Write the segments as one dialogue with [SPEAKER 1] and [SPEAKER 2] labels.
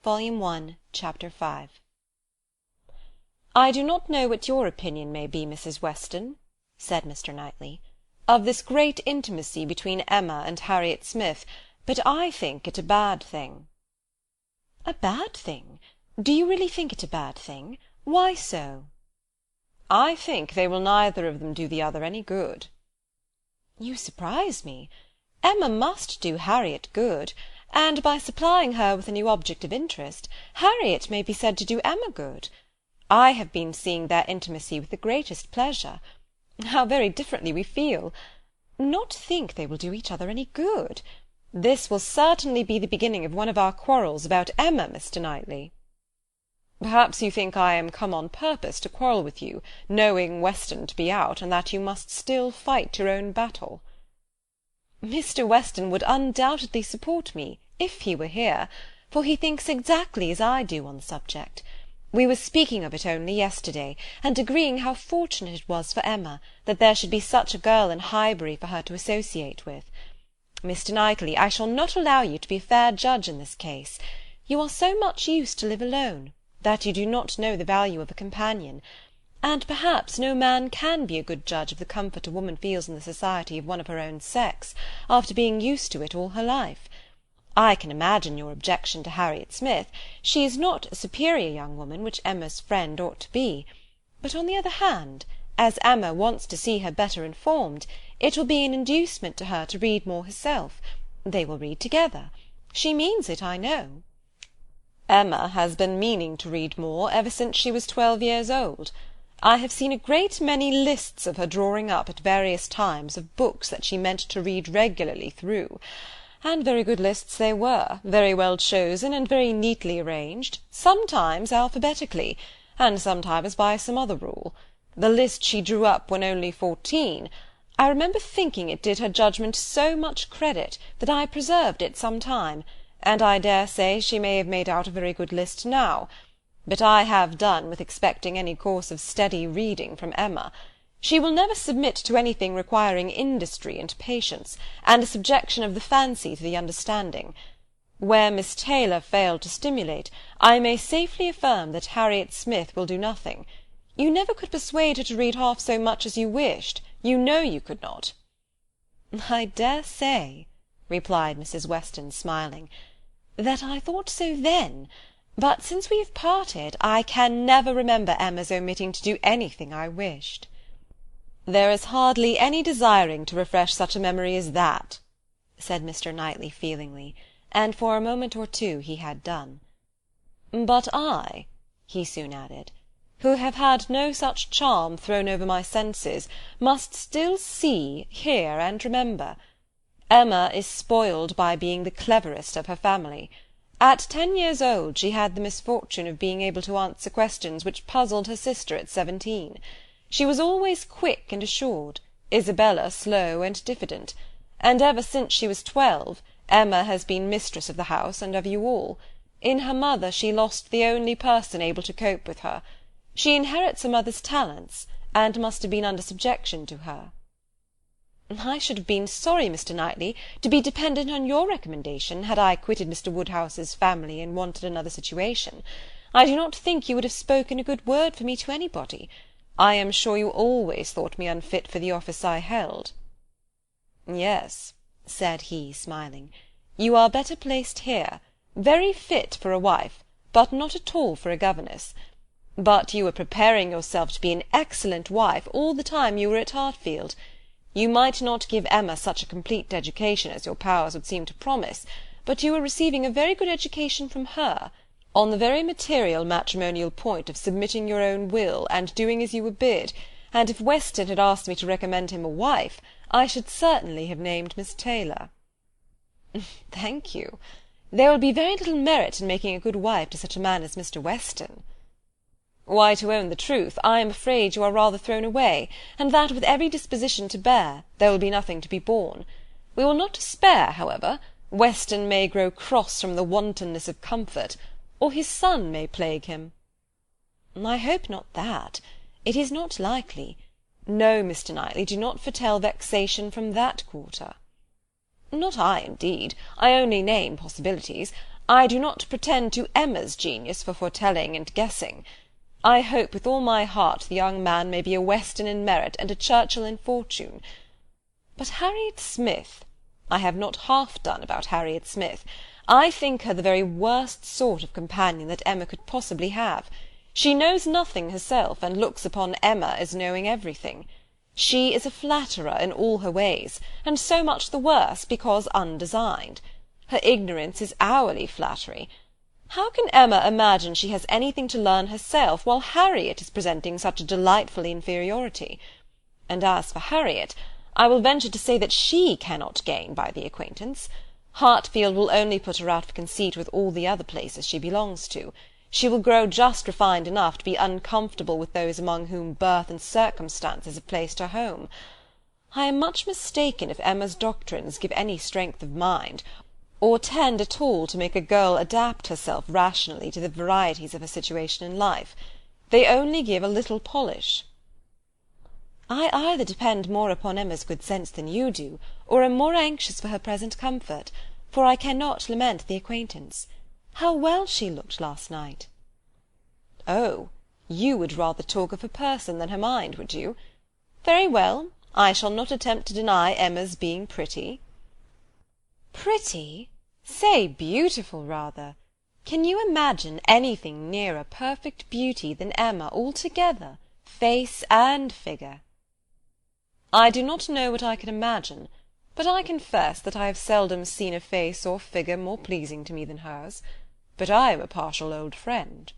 [SPEAKER 1] Volume 1, Chapter 5. "I do not know what your opinion may be, Mrs. Weston," said Mr. Knightley, "of this great intimacy between Emma and Harriet Smith, but I think it a bad thing." "A bad thing? Do you really think it a bad thing? Why so?" "I think they will neither of them do the other any good." "You surprise me. Emma must do Harriet good, and by supplying her with a new object of interest, Harriet may be said to do Emma good. I have been seeing their intimacy with the greatest pleasure. How very differently we feel! Not think they will do each other any good. This will certainly be the beginning of one of our quarrels about Emma, Mr. Knightley." "Perhaps you think I am come on purpose to quarrel with you, knowing Weston to be out, and that you must still fight your own battle." "Mr. Weston would undoubtedly support me, if he were here, for he thinks exactly as I do on the subject. We were speaking of it only yesterday, and agreeing how fortunate it was for Emma that there should be such a girl in Highbury for her to associate with. Mr. Knightley, I shall not allow you to be a fair judge in this case. You are so much used to live alone, that you do not know the value of a companion, and perhaps no man can be a good judge of the comfort a woman feels in the society of one of her own sex, after being used to it all her life. I can imagine your objection to Harriet Smith. She is not a superior young woman, which Emma's friend ought to be; but on the other hand, as Emma wants to see her better informed, it will be an inducement to her to read more herself. They will read together. She means it, I know." "Emma has been meaning to read more ever since she was 12 years old. I have seen a great many lists of her drawing up at various times of books that she meant to read regularly through, and very good lists they were, very well chosen, and very neatly arranged, sometimes alphabetically, and sometimes by some other rule. The list she drew up when only 14, I remember thinking it did her judgment so much credit, that I preserved it some time, and I dare say she may have made out a very good list now. But I have done with expecting any course of steady reading from Emma. She will never submit to anything requiring industry and patience, and a subjection of the fancy to the understanding. Where Miss Taylor failed to stimulate, I may safely affirm that Harriet Smith will do nothing. You never could persuade her to read half so much as you wished. You know you could not." "I dare say," replied Mrs. Weston, smiling, "that I thought so then, but since we have parted, I can never remember Emma's omitting to do anything I wished." "There is hardly any desiring to refresh such a memory as that," said Mr. Knightley feelingly, and for a moment or two he had done. "But I," he soon added, "who have had no such charm thrown over my senses, must still see, hear, and remember. Emma is spoiled by being the cleverest of her family. At 10 years old she had the misfortune of being able to answer questions which puzzled her sister at 17. She was always quick and assured, Isabella slow and diffident, and ever since she was 12, Emma has been mistress of the house and of you all. In her mother she lost the only person able to cope with her. She inherits her mother's talents, and must have been under subjection to her." "I should have been sorry, Mr. Knightley, to be dependent on your recommendation, had I quitted Mr. Woodhouse's family and wanted another situation. I do not think you would have spoken a good word for me to anybody. I am sure you always thought me unfit for the office I held." "Yes," said he, smiling, "you are better placed here, very fit for a wife, but not at all for a governess. But you were preparing yourself to be an excellent wife all the time you were at Hartfield. You might not give Emma such a complete education as your powers would seem to promise, but you were receiving a very good education from her, on the very material matrimonial point of submitting your own will, and doing as you were bid, and if Weston had asked me to recommend him a wife, I should certainly have named Miss Taylor." "Thank you. There will be very little merit in making a good wife to such a man as Mr. Weston." "Why, to own the truth, I am afraid you are rather thrown away, and that with every disposition to bear, there will be nothing to be borne. We will not despair, however. Weston may grow cross from the wantonness of comfort, or his son may plague him." "I hope not that. It is not likely. No, Mr. Knightley, do not foretell vexation from that quarter." "Not I, indeed. I only name possibilities. I do not pretend to Emma's genius for foretelling and guessing. I hope with all my heart the young man may be a Weston in merit and a Churchill in fortune. But Harriet Smith, I have not half done about Harriet Smith. I think her the very worst sort of companion that Emma could possibly have. She knows nothing herself, and looks upon Emma as knowing everything. She is a flatterer in all her ways, and so much the worse because undesigned. Her ignorance is hourly flattery. How can Emma imagine she has anything to learn herself, while Harriet is presenting such a delightful inferiority? And as for Harriet, I will venture to say that she cannot gain by the acquaintance. Hartfield will only put her out of conceit with all the other places she belongs to. She will grow just refined enough to be uncomfortable with those among whom birth and circumstances have placed her home. I am much mistaken if Emma's doctrines give any strength of mind, or tend at all to make a girl adapt herself rationally to the varieties of her situation in life. They only give a little polish. I either depend more upon Emma's good sense than you do, or am more anxious for her present comfort, for I cannot lament the acquaintance. How well she looked last night! Oh, you would rather talk of her person than her mind, would you? Very well, I shall not attempt to deny Emma's being pretty. Pretty? Say beautiful, rather. Can you imagine anything nearer perfect beauty than Emma altogether, face and figure? I do not know what I can imagine, but I confess that I have seldom seen a face or figure more pleasing to me than hers. But I am a partial old friend.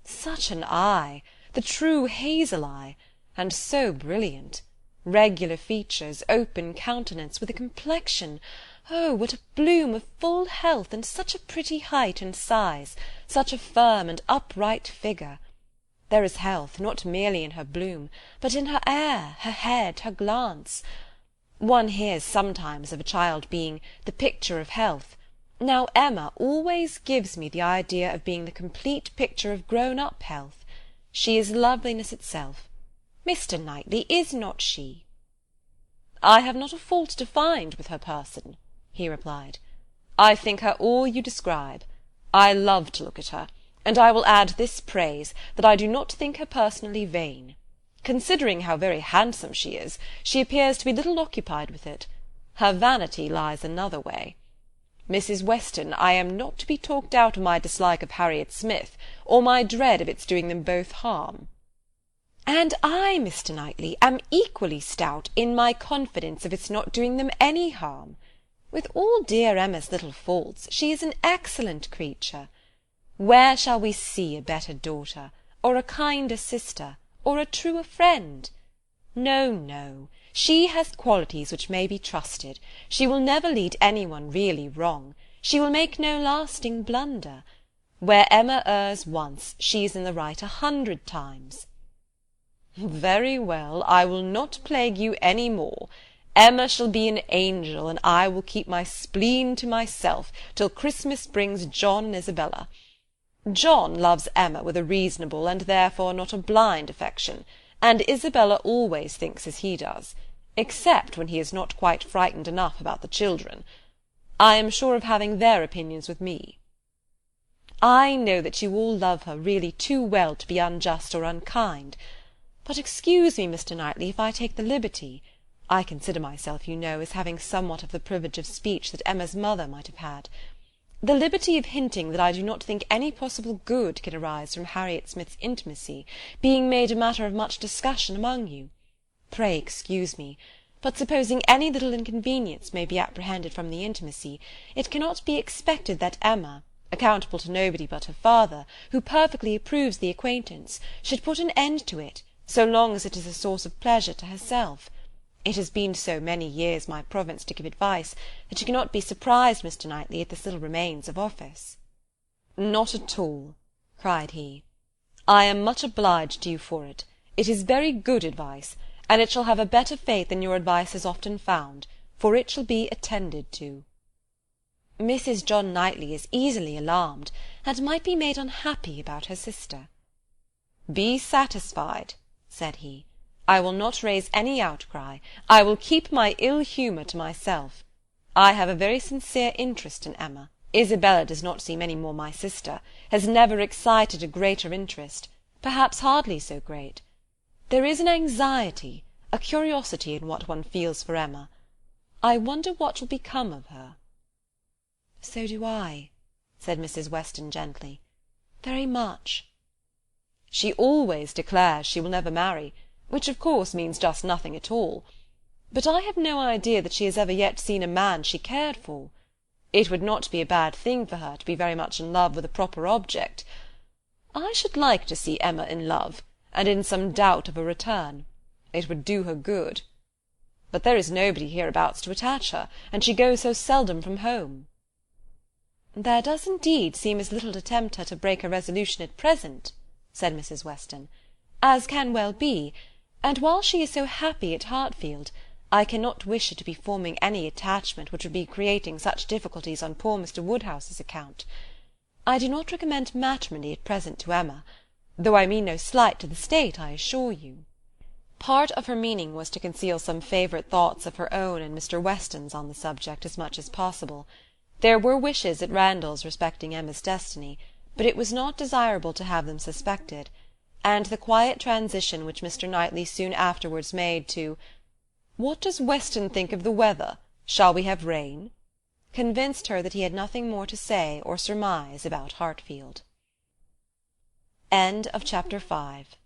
[SPEAKER 1] Such an eye, the true hazel eye, and so brilliant. Regular features, open countenance, with a complexion, oh, what a bloom of full health, and such a pretty height and size, such a firm and upright figure. There is health, not merely in her bloom, but in her air, her head, her glance. One hears sometimes of a child being the picture of health. Now Emma always gives me the idea of being the complete picture of grown-up health. She is loveliness itself. Mr. Knightley, is not she? I have not a fault to find with her person, he replied. I think her all you describe. I love to look at her, and I will add this praise, that I do not think her personally vain. Considering how very handsome she is, she appears to be little occupied with it. Her vanity lies another way. Mrs. Weston, I am not to be talked out of my dislike of Harriet Smith, or my dread of its doing them both harm. And I, Mr. Knightley, am equally stout in my confidence of its not doing them any harm. With all dear Emma's little faults, she is an excellent creature. Where shall we see a better daughter, or a kinder sister, or a truer friend? No, no, she has qualities which may be trusted. She will never lead any one really wrong. She will make no lasting blunder. Where Emma errs once, she is in the right 100 times. Very well, I will not plague you any more. Emma shall be an angel, and I will keep my spleen to myself till Christmas brings John and Isabella. John loves Emma with a reasonable and therefore not a blind affection, and Isabella always thinks as he does, except when he is not quite frightened enough about the children. I am sure of having their opinions with me. I know that you all love her really too well to be unjust or unkind. But excuse me, Mr. Knightley, if I take the liberty. I consider myself, you know, as having somewhat of the privilege of speech that Emma's mother might have had. The liberty of hinting that I do not think any possible good can arise from Harriet Smith's intimacy being made a matter of much discussion among you. Pray excuse me, but supposing any little inconvenience may be apprehended from the intimacy, it cannot be expected that Emma, accountable to nobody but her father, who perfectly approves the acquaintance, should put an end to it, so long as it is a source of pleasure to herself. It has been so many years my province to give advice, that you cannot be surprised, Mr. Knightley, at this little remains of office. Not at all, cried he. I am much obliged to you for it. It is very good advice, and it shall have a better faith than your advice has often found, for it shall be attended to. Mrs. John Knightley is easily alarmed, and might be made unhappy about her sister. Be satisfied, said he. I will not raise any outcry. I will keep my ill humour to myself. I have a very sincere interest in Emma, Isabella does not seem any more my sister, has never excited a greater interest, perhaps hardly so great. There is an anxiety, a curiosity in what one feels for Emma. I wonder what will become of her." "So do I," said Mrs. Weston gently, "very much." "She always declares she will never marry, which of course means just nothing at all. But I have no idea that she has ever yet seen a man she cared for. It would not be a bad thing for her to be very much in love with a proper object. I should like to see Emma in love, and in some doubt of a return. It would do her good. But there is nobody hereabouts to attach her, and she goes so seldom from home." "There does indeed seem as little to tempt her to break her resolution at present," said Mrs. Weston, "as can well be, and while she is so happy at Hartfield, I cannot wish her to be forming any attachment which would be creating such difficulties on poor Mr. Woodhouse's account. I do not recommend matrimony at present to Emma, though I mean no slight to the state, I assure you." Part of her meaning was to conceal some favourite thoughts of her own and Mr. Weston's on the subject as much as possible. There were wishes at Randalls respecting Emma's destiny, but it was not desirable to have them suspected, and the quiet transition which Mr. Knightley soon afterwards made to "What does Weston think of the weather? Shall we have rain?" convinced her that he had nothing more to say or surmise about Hartfield. Chapter 6